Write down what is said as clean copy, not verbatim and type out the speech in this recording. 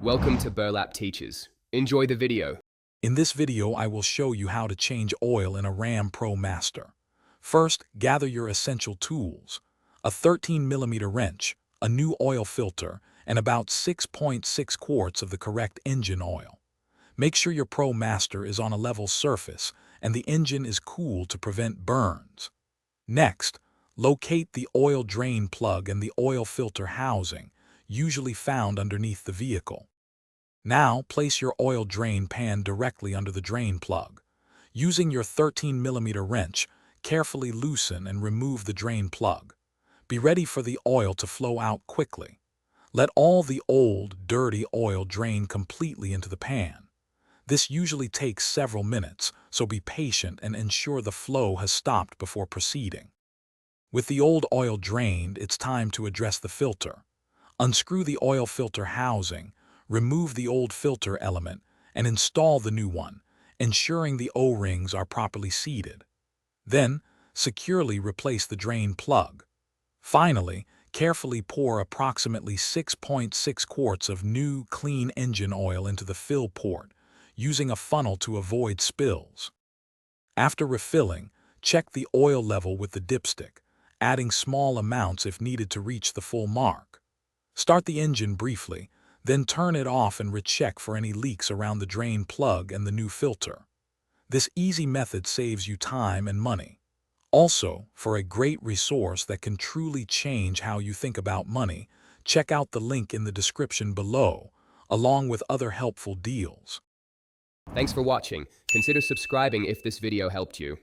Welcome to Burlap Teachers. Enjoy the video. In this video, I will show you how to change oil in a Ram ProMaster. First, gather your essential tools: a 13mm wrench, a new oil filter, and about 6.6 quarts of the correct engine oil. Make sure your ProMaster is on a level surface and the engine is cool to prevent burns. Next, locate the oil drain plug and the oil filter housing, usually found underneath the vehicle. Now, place your oil drain pan directly under the drain plug. Using your 13mm wrench, carefully loosen and remove the drain plug. Be ready for the oil to flow out quickly. Let all the old, dirty oil drain completely into the pan. This usually takes several minutes, so be patient and ensure the flow has stopped before proceeding. With the old oil drained, it's time to address the filter. Unscrew the oil filter housing, remove the old filter element, and install the new one, ensuring the O-rings are properly seated. Then, securely replace the drain plug. Finally, carefully pour approximately 6.6 quarts of new, clean engine oil into the fill port, using a funnel to avoid spills. After refilling, check the oil level with the dipstick, adding small amounts if needed to reach the full mark. Start the engine briefly, then turn it off and recheck for any leaks around the drain plug and the new filter. This easy method saves you time and money. Also, for a great resource that can truly change how you think about money, check out the link in the description below, along with other helpful deals. Thanks for watching. Consider subscribing if this video helped you.